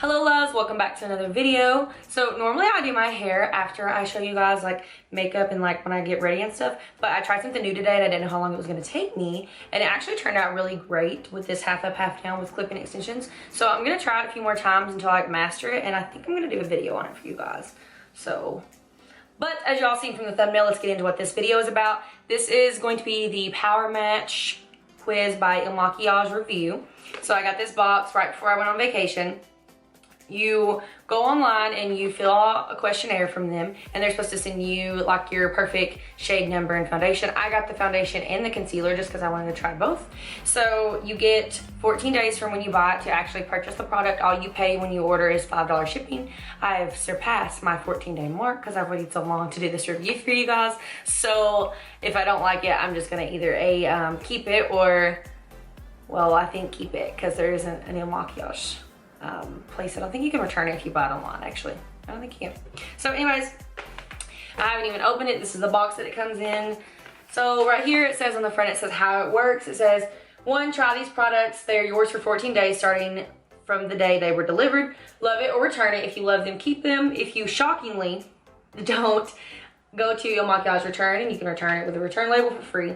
Hello loves, welcome back to another video. So normally I do my hair after I show you guys like makeup and like when I get ready and stuff, but I tried something new today and I didn't know how long it was going to take me, and it actually turned out really great with this half up half down with clip-in extensions. So I'm going to try it a few more times until I master it, and I think I'm going to do a video on it for you guys. So but as y'all seen from the thumbnail, let's get into what this video is about. This is going to be the Powermatch quiz by Ilmakiage review. So I got this box right before I went on vacation. You go online and you fill out a questionnaire from them, and they're supposed to send you like your perfect shade number and foundation. I got the foundation and the concealer just because I wanted to try both. So you get 14 days from when you buy it to actually purchase the product. All you pay when you order is $5 shipping. I've surpassed my 14-day mark because I've waited so long to do this review for you guys. So if I don't like it, I'm just gonna either keep it or, well, I think keep it because there isn't an Ilmakiage place. I don't think you can return it if you buy it online, actually. I don't think you can. So anyways, I haven't even opened it. This is the box that it comes in. So right here it says on the front, it says how it works. It says, 1, try these products. They're yours for 14 days starting from the day they were delivered. Love it or return it. If you love them, keep them. If you shockingly don't, go to Ilmakiage return and you can return it with a return label for free.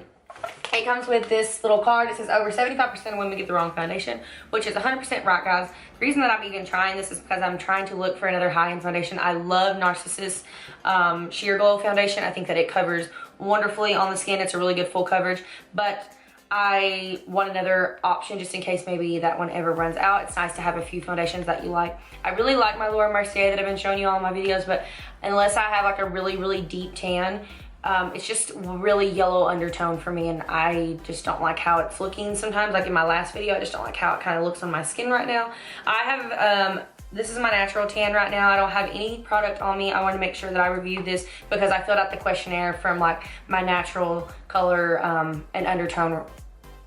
It comes with this little card. It says over 75% of women get the wrong foundation, which is 100% right, guys. The reason that I'm even trying this is because I'm trying to look for another high-end foundation. I love Narcissus Sheer Glow foundation. I think that it covers wonderfully on the skin. It's a really good full coverage, but I want another option just in case maybe that one ever runs out. It's nice to have a few foundations that you like. I really like my Laura Mercier that I've been showing you all in my videos, but unless I have like a really, really deep tan, it's just really yellow undertone for me, and I just don't like how it's looking sometimes. Like in my last video, I just don't like how it kind of looks on my skin right now. I have, this is my natural tan right now. I don't have any product on me. I want to make sure that I reviewed this because I filled out the questionnaire from like my natural color and undertone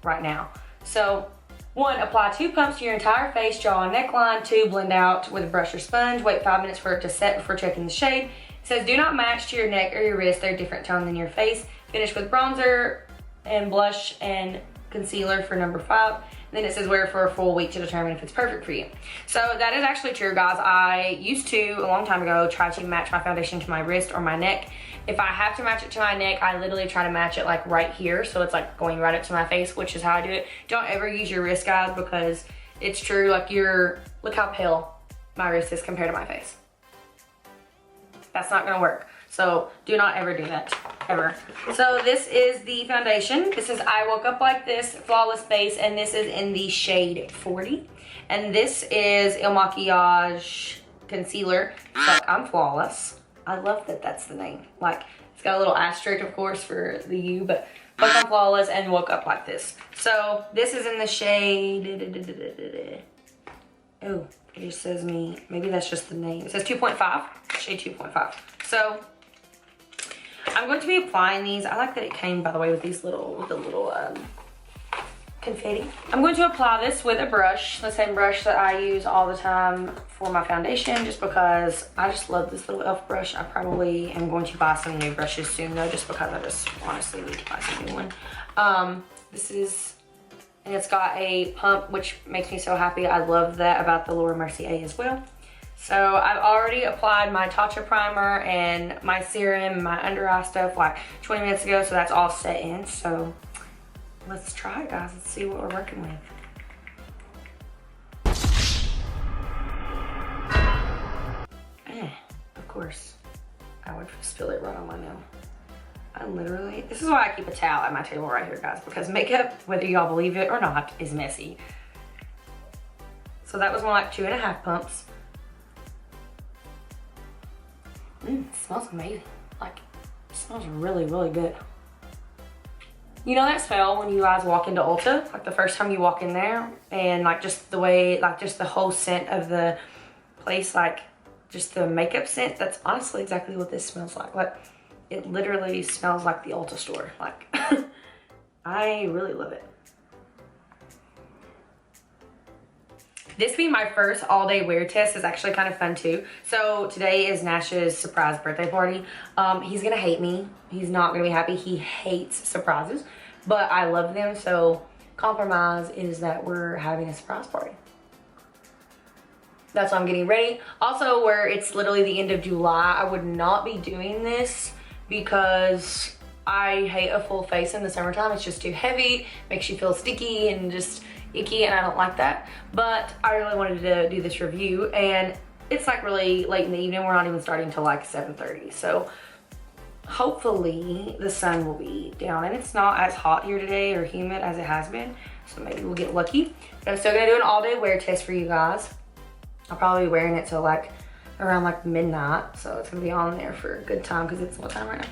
right now. So 1, apply 2 pumps to your entire face, draw a neckline. 2, blend out with a brush or sponge. Wait 5 minutes for it to set before checking the shade. It says, do not match to your neck or your wrist. They're a different tone than your face. Finish with bronzer and blush and concealer for number 5. And then it says, wear for a full week to determine if it's perfect for you. So that is actually true, guys. I used to, a long time ago, try to match my foundation to my wrist or my neck. If I have to match it to my neck, I literally try to match it like right here. So it's like going right up to my face, which is how I do it. Don't ever use your wrist, guys, because it's true. Like look how pale my wrist is compared to my face. That's not gonna work. So do not ever do that, ever. So this is the foundation. This is I Woke Up Like This Flawless Base, and this is in the shade 40. And this is Ilmakiage Concealer. It's like, I'm flawless. I love that that's the name. Like, it's got a little asterisk, of course, for the U, but like I'm flawless and woke up like this. So this is in the shade, oh, it just says maybe that's just the name. It says 2.5, shade 2.5. So I'm going to be applying these. I like that it came, by the way, with these little, confetti. I'm going to apply this with a brush, the same brush that I use all the time for my foundation, just because I just love this little e.l.f. brush. I probably am going to buy some new brushes soon though, just because I just honestly need to buy some new one. This is, and it's got a pump, which makes me so happy. I love that about the Laura Mercier as well. So I've already applied my Tatcha primer and my serum and my under eye stuff like 20 minutes ago, so that's all set in. So let's try it, guys. Let's see what we're working with. Of course, I would spill it right on my nail. This is why I keep a towel at my table right here, guys, because makeup, whether y'all believe it or not, is messy. So that was more like 2.5 pumps. It smells amazing. Like, it smells really, really good. You know that smell when you guys walk into Ulta? Like the first time you walk in there and like just the way, like just the whole scent of the place, like just the makeup scent, that's honestly exactly what this smells like. Like, it literally smells like the Ulta store. Like, I really love it. This being my first all-day wear test is actually kind of fun too. So today is Nash's surprise birthday party. He's gonna hate me. He's not gonna be happy. He hates surprises, but I love them. So compromise is that we're having a surprise party. That's why I'm getting ready. Also, where it's literally the end of July, I would not be doing this because I hate a full face in the summertime. It's just too heavy, makes you feel sticky and just icky, and I don't like that. But I really wanted to do this review, and it's like really late in the evening. We're not even starting till like 7:30. So hopefully the sun will be down, and it's not as hot here today or humid as it has been. So maybe we'll get lucky. But I'm still gonna do an all-day wear test for you guys. I'll probably be wearing it till like around like midnight. So it's gonna be on there for a good time because it's what time right now?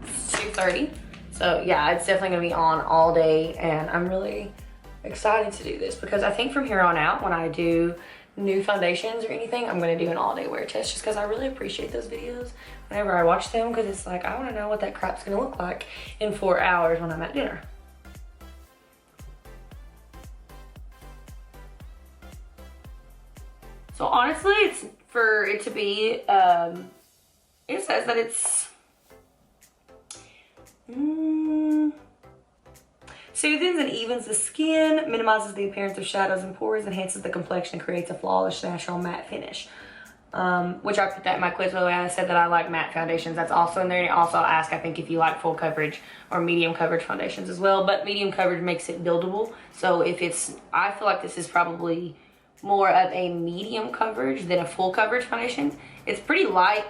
It's 2:30. So yeah, it's definitely gonna be on all day, and I'm really excited to do this because I think from here on out, when I do new foundations or anything, I'm gonna do an all-day wear test just because I really appreciate those videos whenever I watch them, because it's like I want to know what that crap's gonna look like in 4 hours when I'm at dinner. So honestly, it's for it to be, it says that it's soothes and evens the skin, minimizes the appearance of shadows and pores, enhances the complexion, and creates a flawless natural matte finish. Which I put that in my quiz, by the way. I said that I like matte foundations. That's also in there. And it also asks, I think, if you like full coverage or medium coverage foundations as well. But medium coverage makes it buildable. So if it's, I feel like this is probably more of a medium coverage than a full coverage foundation. It's pretty light.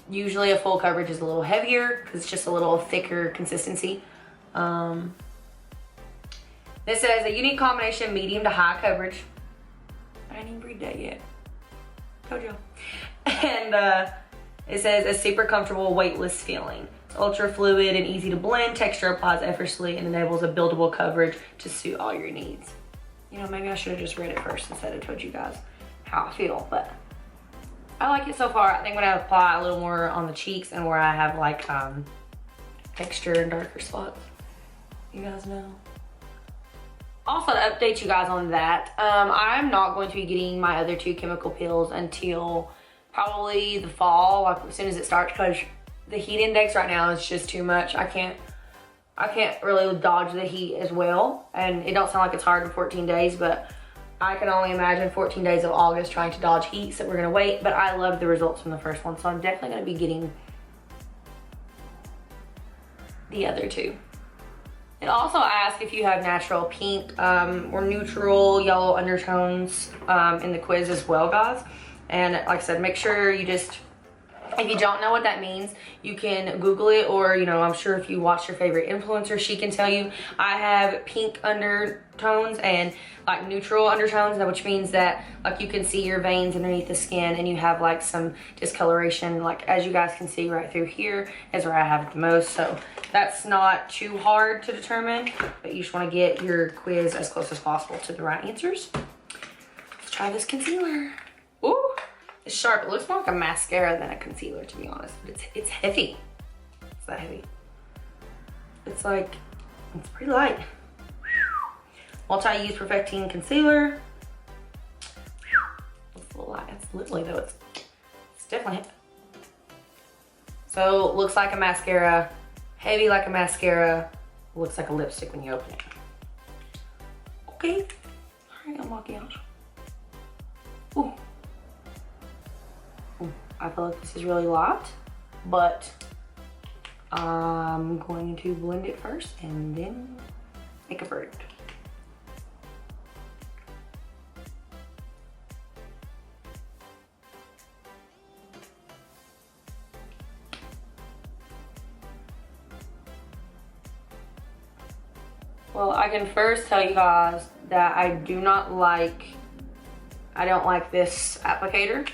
Usually a full coverage is a little heavier because it's just a little thicker consistency. This says a unique combination of medium to high coverage. I didn't even read that yet. Told you. And it says a super comfortable weightless feeling. It's ultra fluid and easy to blend. Texture applies effortlessly and enables a buildable coverage to suit all your needs. You know, maybe I should have just read it first instead of told you guys how I feel, but I like it so far. I think when I apply a little more on the cheeks and where I have like texture and darker spots, you guys know. Also, to update you guys on that, I'm not going to be getting my other 2 chemical peels until probably the fall, like as soon as it starts, because the heat index right now is just too much. I can't really dodge the heat as well, and it don't sound like it's hard in 14 days, but I can only imagine 14 days of August trying to dodge heat, so we're gonna wait. But I love the results from the first one, so I'm definitely gonna be getting the other 2. It also asks if you have natural pink or neutral yellow undertones in the quiz as well, guys. And like I said, make sure you just, if you don't know what that means, you can Google it, or, you know, I'm sure if you watch your favorite influencer, she can tell you. I have pink undertones and like neutral undertones, which means that like you can see your veins underneath the skin, and you have like some discoloration, like as you guys can see right through here is where I have it the most. So that's not too hard to determine, but you just want to get your quiz as close as possible to the right answers. Let's try this concealer. Ooh, it's sharp. It looks more like a mascara than a concealer, to be honest, but it's heavy. It's that heavy. It's like, it's pretty light. Multi-use perfecting concealer. It's a little light. It's literally though, it's definitely heavy. So looks like a mascara, heavy like a mascara, looks like a lipstick when you open it. Okay, all right, Ilmakiage. Ooh. Ooh, I feel like this is really light, but I'm going to blend it first and then make a verdict. Well, I can first tell you guys that I don't like this applicator.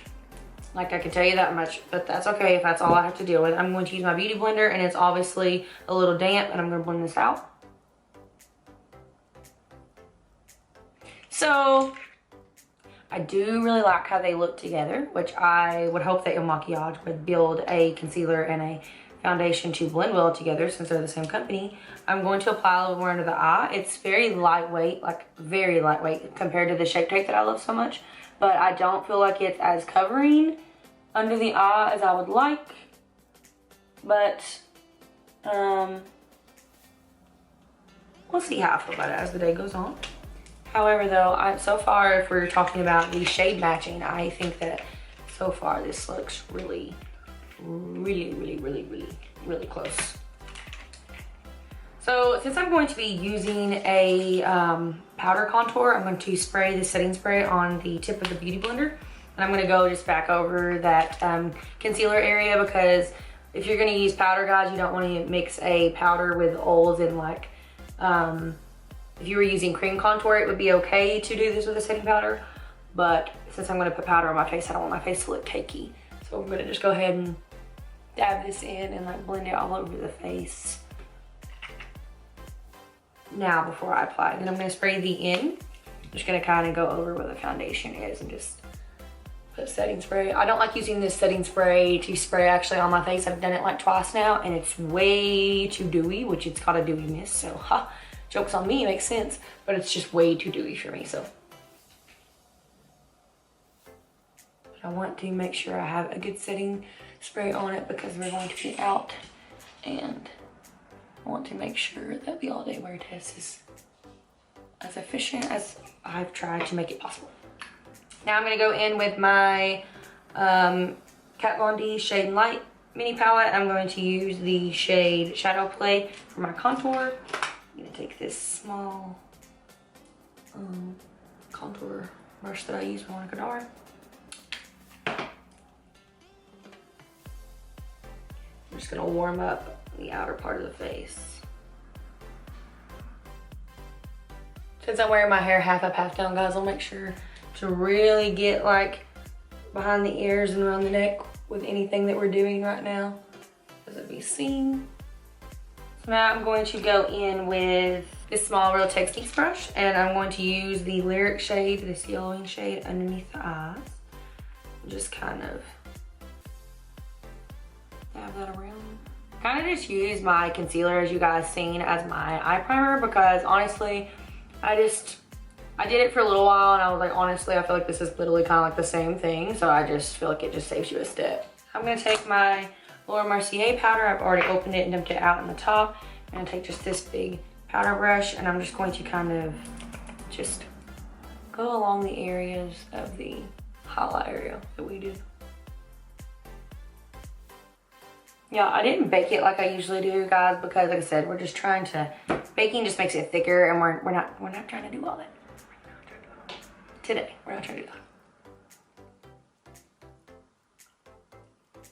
Like, I can tell you that much, but that's okay if that's all I have to deal with. I'm going to use my beauty blender, and it's obviously a little damp, and I'm gonna blend this out. So, I do really like how they look together, which I would hope that Ilmakiage would build a concealer and a foundation to blend well together since they're the same company. I'm going to apply a little more under the eye. It's very lightweight, like very lightweight compared to the Shape Tape that I love so much, but I don't feel like it's as covering under the eye as I would like. But we'll see how I feel about it as the day goes on. However though, so far if we're talking about the shade matching, I think that so far this looks really close. So since I'm going to be using a powder contour, I'm going to spray the setting spray on the tip of the Beauty Blender. And I'm going to go just back over that concealer area, because if you're going to use powder, guys, you don't want to mix a powder with oils. And like if you were using cream contour, it would be okay to do this with a setting powder. But since I'm going to put powder on my face, I don't want my face to look cakey. So I'm going to just go ahead and dab this in and like blend it all over the face now before I apply. Then I'm going to spray the in. I'm just going to kind of go over where the foundation is and just put setting spray. I don't like using this setting spray to spray actually on my face. I've done it like twice now and it's way too dewy, which it's got a dewy mist. So joke's on me, it makes sense, but it's just way too dewy for me. So I want to make sure I have a good setting spray on it because we're going to be out, and I want to make sure that the all day wear test is as efficient as I've tried to make it possible. Now I'm going to go in with my Kat Von D Shade and Light mini palette. I'm going to use the shade Shadow Play for my contour. I'm going to take this small contour brush that I use for Monica Dar. I'm just going to warm up the outer part of the face. Since I'm wearing my hair half up, half down, guys, I'll make sure to really get like behind the ears and around the neck with anything that we're doing right now, as it be seen. So now I'm going to go in with this small Real Techniques brush, and I'm going to use the Lyric shade, this yellowing shade underneath the eyes. Just kind of dab that around. Kind of just use my concealer, as you guys seen, as my eye primer, because honestly, I did it for a little while and I was like, honestly, I feel like this is literally kind of like the same thing. So I just feel like it just saves you a step. I'm going to take my Laura Mercier powder. I've already opened it and dumped it out in the top. I'm going to take just this big powder brush and I'm just going to kind of just go along the areas of the highlight area that we did. Yeah, I didn't bake it like I usually do, guys, because like I said, we're just trying to, baking just makes it thicker, and we're not trying to do all that. Today, we're not trying to do that.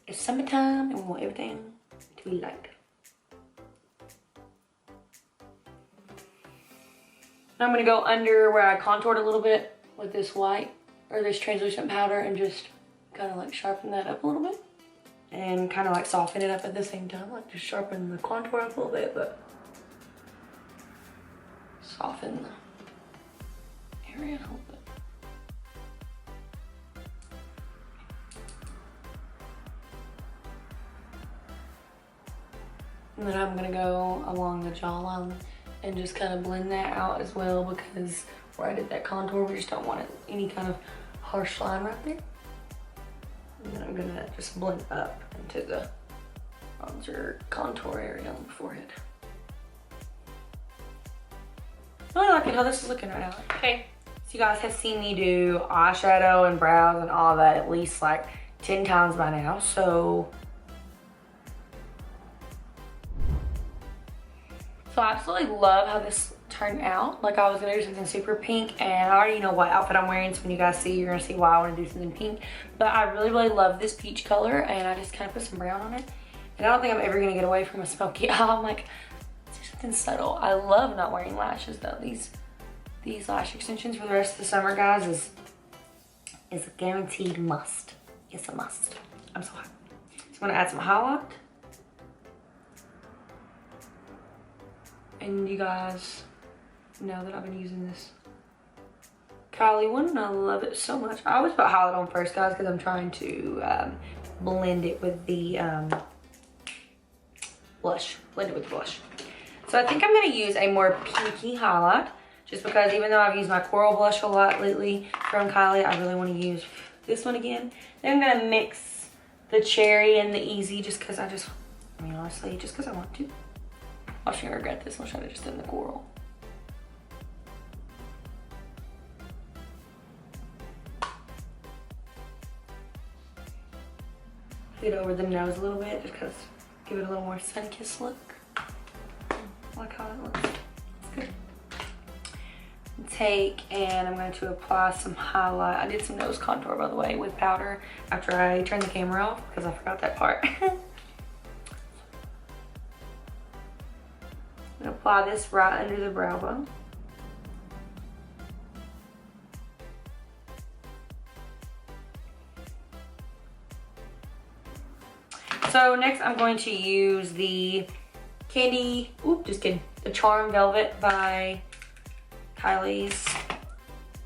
It's summertime and we want everything to be light. Now I'm gonna go under where I contoured a little bit with this white, or this translucent powder, and just kind of like sharpen that up a little bit. And kind of like soften it up at the same time, like just sharpen the contour up a little bit, but soften the area a little bit. And then I'm gonna go along the jawline and just kind of blend that out as well, because where I did that contour, we just don't want any kind of harsh line right there. And then I'm gonna just blend up into the bronzer contour area on the forehead. I really like how this is looking right now. Okay, so you guys have seen me do eyeshadow and brows and all that at least like 10 times by now, so I absolutely love how this turned out. Like, I was gonna do something super pink, and I already know what outfit I'm wearing, so when you guys see, you're gonna see why I want to do something pink. But I really love this peach color, and I just kind of put some brown on it. And I don't think I'm ever gonna get away from a smoky eye. I'm like, let's do something subtle. I love not wearing lashes though. These lash extensions for the rest of the summer, guys, is a guaranteed must. It's a must. I'm so happy. So I'm gonna add some highlight. And you guys know that I've been using this Kylie one, and I love it so much. I always put highlight on first, guys, because I'm trying to blend it with the blush. Blend it with the blush. So I think I'm going to use a more pinky highlight, just because even though I've used my coral blush a lot lately from Kylie, I really want to use this one again. Then I'm going to mix the cherry and the easy, just because honestly, just because I want to. I was gonna regret this. I should have just done the coral. Get over the nose a little bit just because give it a little more sun-kissed look. I like how it looks. It's good. Take and I'm going to apply some highlight. I did some nose contour, by the way, with powder after I turned the camera off because I forgot that part. I'm gonna apply this right under the brow bone. So next I'm going to use the the Charm Velvet by Kylie's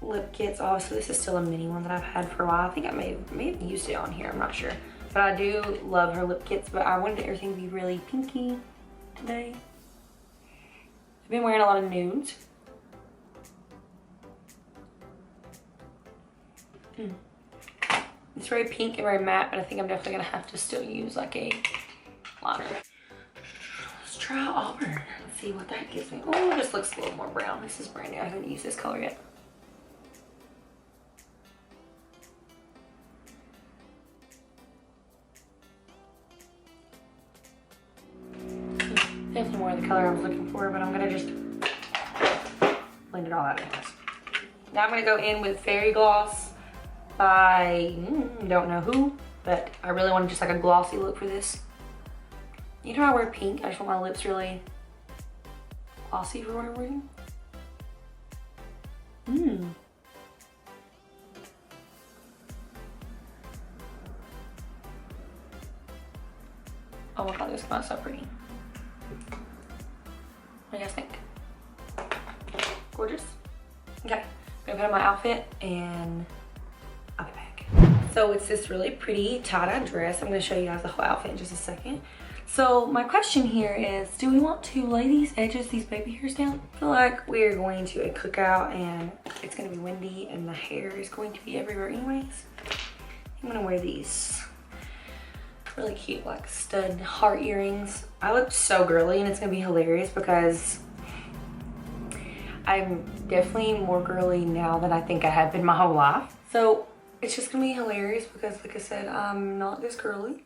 lip kits. Obviously this is still a mini one that I've had for a while. I think I may have used it on here, I'm not sure. But I do love her lip kits, but I wanted everything to be really pinky today. I've been wearing a lot of nudes. It's very pink and very matte, but I think I'm definitely gonna have to still use like a liner. Let's try Auburn. Let's see what that gives me. Oh, this looks a little more brown. This is brand new. I haven't used this color yet. Definitely more of the color I was looking for, but I'm gonna just blend it all out anyways. Now I'm gonna go in with Fairy Gloss by, don't know who, but I really want just like a glossy look for this. You know, I wear pink. I just want my lips really glossy for whatever reason. Oh my god, this smells so pretty. What do you guys think? Gorgeous? Okay, I'm gonna put on my outfit and I'll be back. So it's this really pretty tie-dye dress. I'm gonna show you guys the whole outfit in just a second. So my question here is, do we want to lay these edges, these baby hairs down? I feel like we're going to a cookout and it's gonna be windy and the hair is going to be everywhere anyways. I'm gonna wear these really cute like stud heart earrings. I look so girly and it's gonna be hilarious because I'm definitely more girly now than I think I have been my whole life. So it's just gonna be hilarious because like I said, I'm not this girly.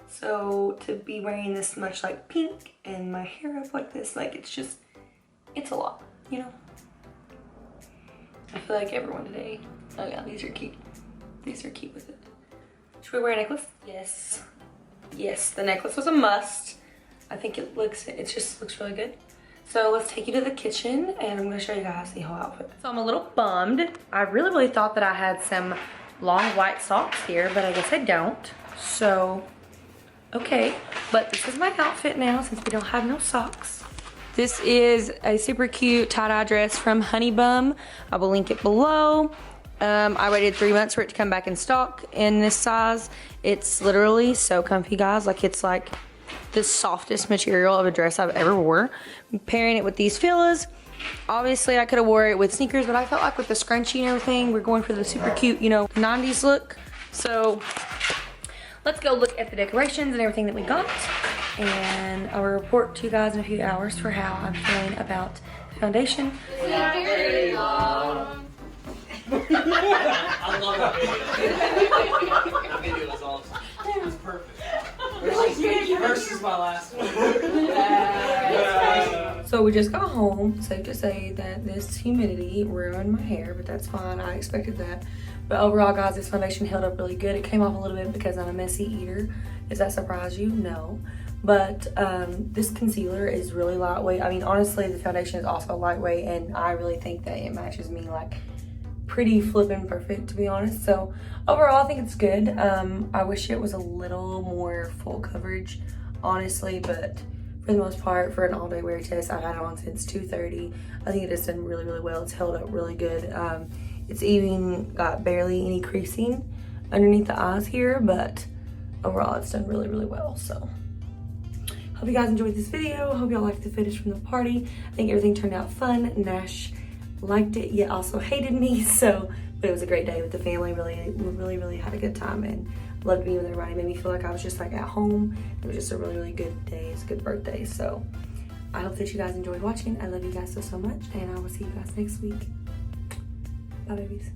So to be wearing this much like pink and my hair up like this, like it's a lot, you know? I feel like everyone today, oh yeah, these are cute. These are cute with it. Should we wear a necklace? Yes. Yes, the necklace was a must. I think it just looks really good. So let's take you to the kitchen and I'm gonna show you guys the whole outfit. So I'm a little bummed. I really thought that I had some long white socks here, but I guess I don't. So, okay. But this is my outfit now since we don't have no socks. This is a super cute tie-dye dress from Honey Bum. I will link it below. I waited 3 months for it to come back in stock in this size. It's literally so comfy, guys. Like, it's like the softest material of a dress I've ever wore. I'm pairing it with these fillas. Obviously, I could have wore it with sneakers, but I felt like with the scrunchie and everything, we're going for the super cute, you know, 90s look. So let's go look at the decorations and everything that we got. And I'll report to you guys in a few hours for how I'm feeling about the foundation. I love that video. That video was awesome. It was perfect. Versus my last one. So we just got home. Safe to say that this humidity ruined my hair, but that's fine. I expected that. But overall, guys, this foundation held up really good. It came off a little bit because I'm a messy eater. Does that surprise you? No. But this concealer is really lightweight. I mean, honestly, the foundation is also lightweight, and I really think that it matches me like pretty flippin' perfect, to be honest. So overall, I think it's good. I wish it was a little more full coverage, honestly, but for the most part, for an all-day wear test, I've had it on since 2:30. I think it has done really well. It's held up really good. It's even got barely any creasing underneath the eyes here, but overall, it's done really well. So hope you guys enjoyed this video. Hope y'all liked the footage from the party. I think everything turned out fun. Nash liked it, yet also hated me. So, but it was a great day with the family. Really had a good time and loved being with everybody. It made me feel like I was just like at home. It was just a really good day. It's a good birthday. So I hope that you guys enjoyed watching. I love you guys so much, and I will see you guys next week. Bye, babies.